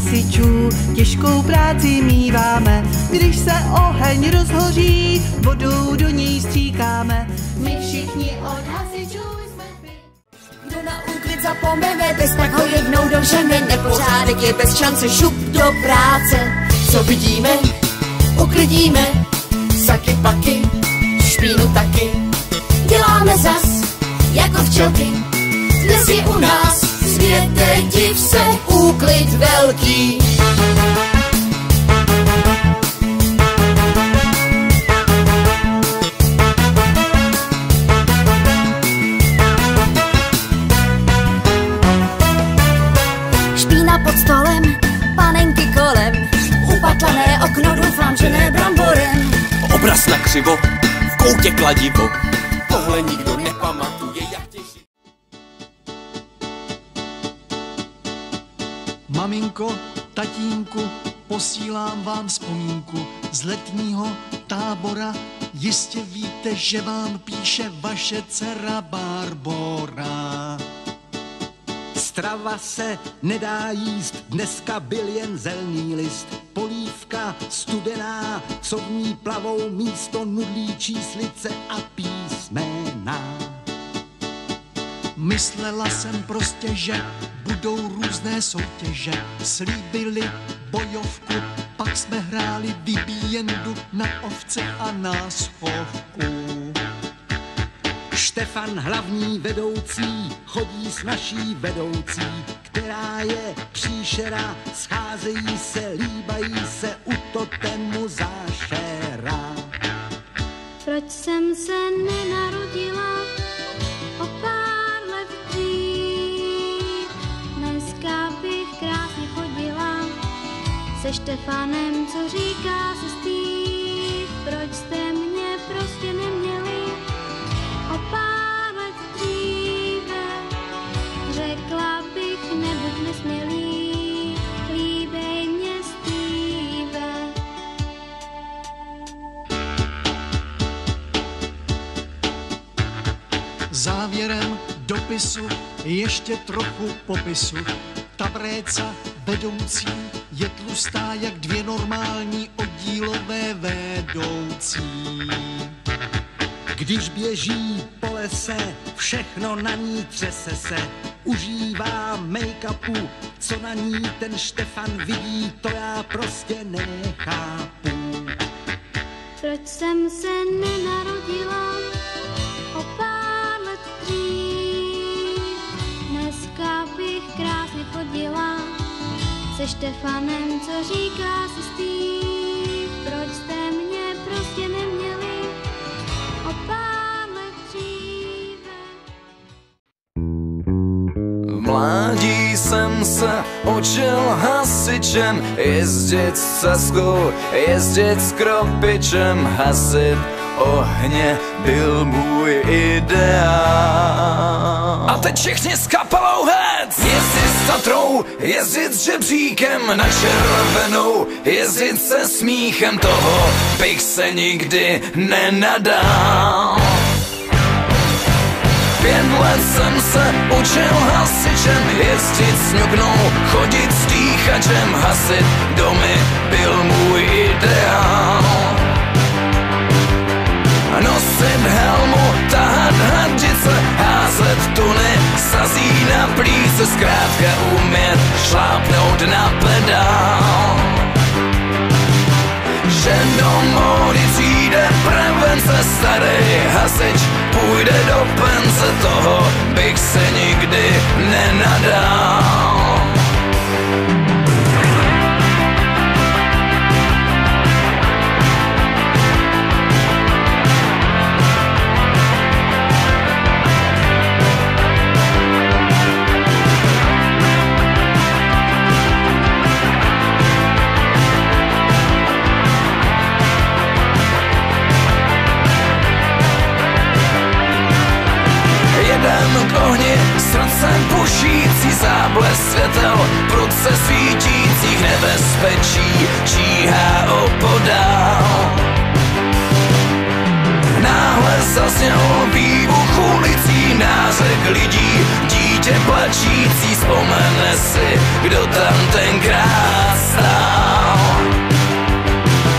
hasičů, těžkou práci míváme, když se oheň rozhoří, vodou do něj stříkáme. My všichni od hasičů jsme my. Kdo na úklid zapomene, bez tak ho jednou dožene, nepořádek je bez šance, šup do práce. Co vidíme, uklidíme, saky paky, špínu taky, děláme zas, jako včelky, dnes je u nás, světe div se, úklid velký. Špína pod stolem, panenky kolem, upatlané okno, doufám, že ne bramborem. Obraz na křivo, v koutě kladivo, tohle nikdo nepamatuje, jak těží. Maminko, tatínku, posílám vám vzpomínku z letního tábora. Jistě víte, že vám píše vaše dcera Barbora. Strava se nedá jíst, dneska byl jen zelný list. Polívka studená, co v ní plavou místo nudlí číslice a písmena. Myslela jsem prostě, že budou různé soutěže. Slíbili bojovku, pak jsme hráli vybíjendu na ovce a na schovku. Štefan, hlavní vedoucí, chodí s naší vedoucí, která je příšera, scházejí se, líbají se u totemu zášera. Proč jsem se nenarodila o pár let dřív? Dneska bych krásně chodila se Štefanem, co říká se Steve. Proč jste mě prostě neměli o pár let dříve? Řekla bych, nebuď nesmělý, líbej mě, Steve. Závěrem dopisu ještě trochu popisu. Ta bréca vedoucí je tlustá jak dvě normální oddílové vedoucí. Když běží po lese, všechno na ní třese se, užívá make-upu, co na ní ten Štefan vidí, to já prostě nechápu. Proč jsem se nenarodila o pár let dřív? Dneska bych krásně chodila se Štefanem, co říká si Steve. Proč jste mě prostě neměli o pár let dříve? V mládí jsem se učil hasičem, jezdit s ceskou, jezdit s kropičem, hasit ohně byl můj ideál. A teď všichni s kapelou hen! konec. Jezdit s Tatrou, jezdit s žebříkem na červenou, jezdit se smíchem, toho bych se nikdy nenadal. 5 let jsem se učil hasičem, jezdit s ňuknou, chodit s dýchačem, hasit domy byl můj ideál. Nosit helmu, tahat hadice, házet tuny, sazí na plíce, zkrátka umět šlápnout na pedál. Že do módy přijde prevence, starý hasič půjde do pence, toho bych se nikdy nenadal. Jedem k ohni, srdcem pušící, záblesk světel, prudce svítících, nebezpečí číhá opodál. Náhle zazněl výbuch ulicí, nářek lidí, dítě plačící, vzpomene si, kdo tam tenkrát stál.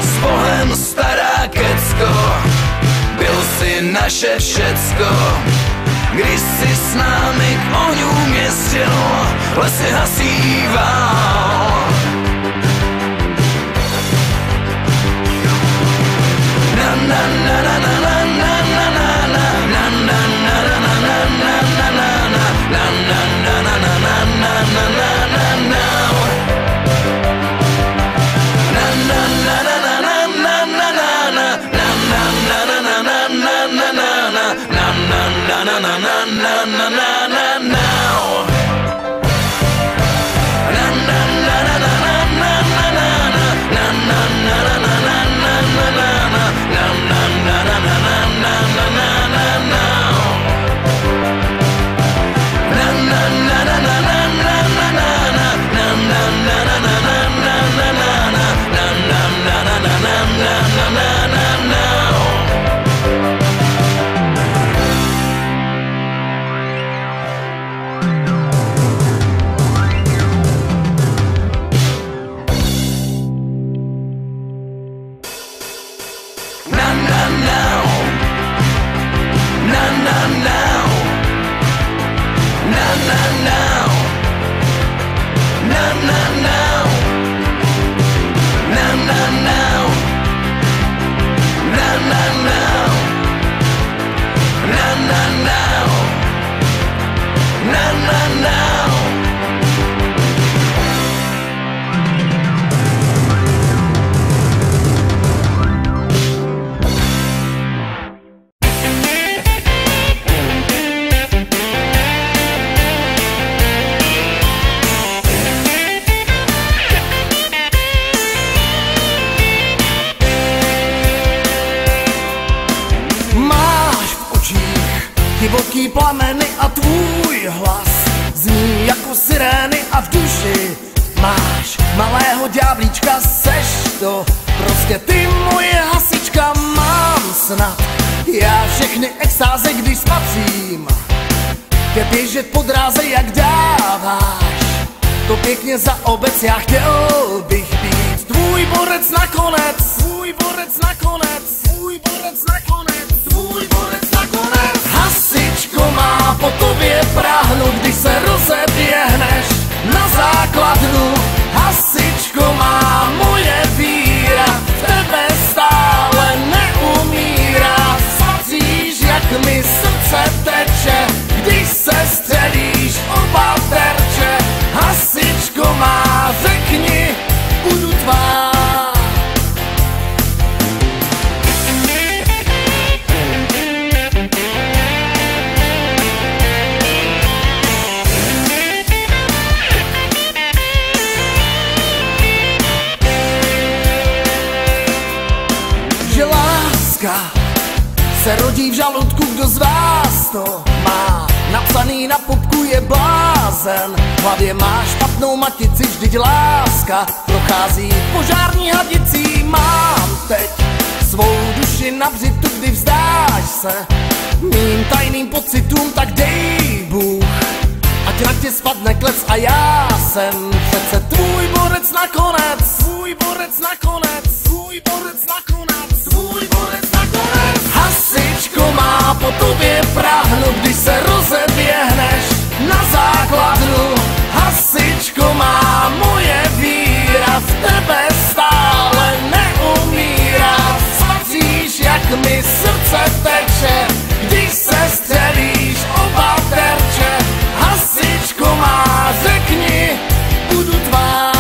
S Bohem stará kecko, byl si naše všecko. Když si s námi k ohňům jezdil, lesy hasíval. Na na na na na na na na na na na na na na na na na divoký plameny a tvůj hlas zní jako sirény a v duši máš malého ďáblíčka, seš to prostě ty moje hasička, mám snad já všechny extáze, když spatřím tě běžet po dráze, jak dáváš to pěkně za obec, já chtěl bych být tvůj borec nakonec, tvůj borec nakonec, tvůj borec nakonec, tvůj borec nakonec. Hasičko má po tobě práhnu, když se rozeběhneš na základnu. Hasičko má moje víra, v tebe stále neumírá. Spatříš, jak mi srdce teče, když se střelíš oba terče. Hasičko má, řekni, budu tvá. Že láska se rodí v žaludku, kdo z vás to má. napsaný na pupku je blázen. V hlavě máš špatnou matici, vždyť láska prochází požární hadicí. Mám teď svou duši na břitu, kdy vzdáš se mým tajným pocitům, tak dej Bůh, ať na tě spadne klec a já jsem přece tvůj borec nakonec. Tvůj borec nakonec, tvůj borec nakonec, tvůj borec nakonec. Hasičko má po tobě práhnu, když se rozeběhneš na základnu. Hasičko má moje víra, v tebe stále neumírá. Spatříš, jak mi srdce teče, když se střelíš oba terče. Hasičko má, řekni, budu tvá.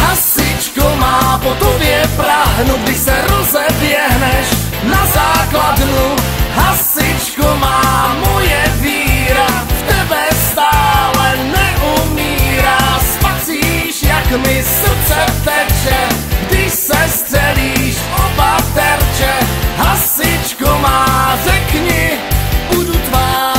Hasičko má po tobě práhnu, když se rozeběhneš na základnu. Hasičko má moje víra, v tebe stále neumírá. Spatříš, jak mi srdce teče, když se střelíš oba terče. Hasičko má, řekni, budu tvá.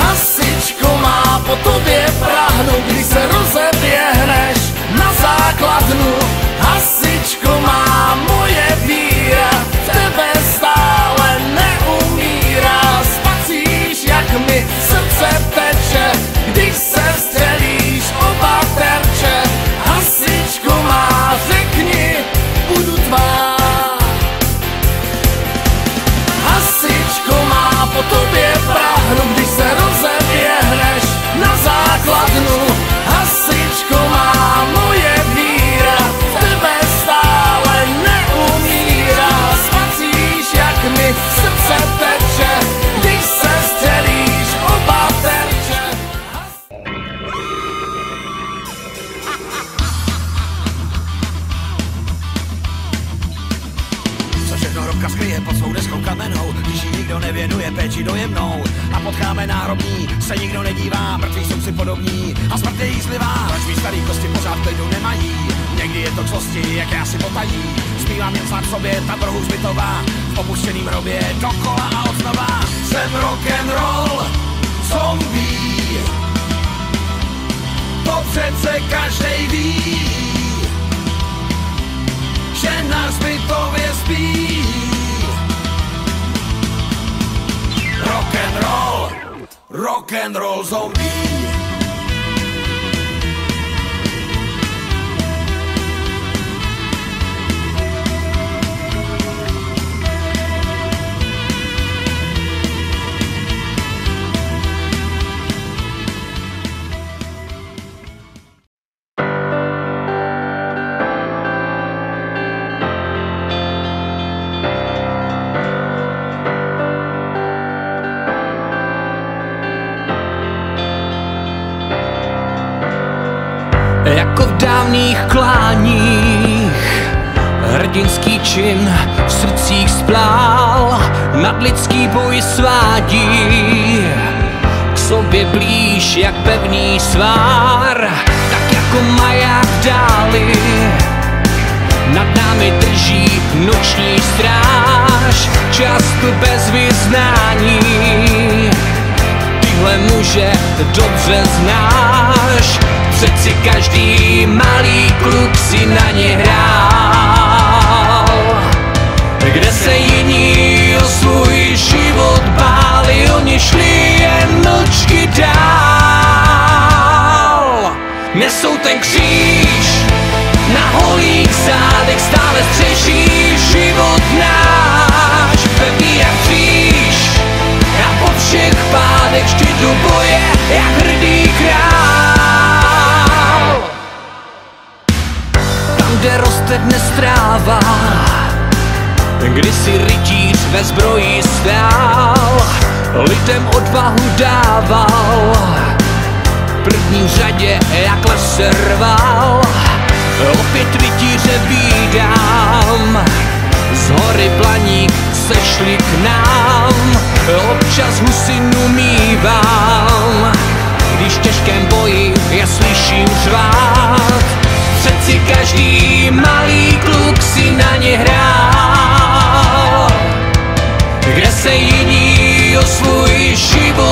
Hasičko má po tobě práhnu, když se rozeběhneš na základnu. Hasičko má moje víra, v tebe stále neumírá. Spatříš, jak mi srdce teče, když se střelíš oba terče. Hasičko má, řekni, budu tvá. Hasičko má po tobě práhnu, když se rozeběhneš na základnu. Hasičko má moje víra, v tebe stále neumírá. Spatříš, jak mi srdce teče, když se střelíš oba terče. Co všechno hrobka skryje pod svou deskou kamenou, když jí nikdo nevěnuje péči dojemnou. A pod kámen náhrobní se nikdo nedívá, mrtví jsou si podobní a smrt je jízlivá. Proč mý starý kosti pořád klidu nemají? Někdy je to k zlosti, jak já si potají. Zpívám jen sám sobě, ta trochu zbytová, v opuštěným hrobě dokola a odznova. Jsem rock'n'roll zombie, to přece každej ví, že na zbytově spí. Rock'n'roll, rock'n'roll zombie. Jako v dávných kláních hrdinský čin v srdcích splál, nadlidský boj svádí k sobě blíž jak pevný svár. Tak jako maják v dáli nad námi drží noční stráž, často bez vyznání. Tyhle muže dobře znáš, přeci každý malý kluk si na ně hrál. Kde se jiní o svůj život báli, oni šli jen mlčky dál. Nesou ten kříž na holých zádech, stále střeží život náš. Pevný jak kříž a po všech pádech vždy do boje jak hrdý král. Tam, kde roste dnes tráva, kdysi rytíř ve zbroji stál, lidem odvahu dával, první řadě jak les se rval. Opět rytíře vídám, z hory Blaník sešli k nám. občas husinu mívám, když v těžkém boji je slyším řvát. Přeci každý malý kluk si na ně hrál, kde se jiní o svůj život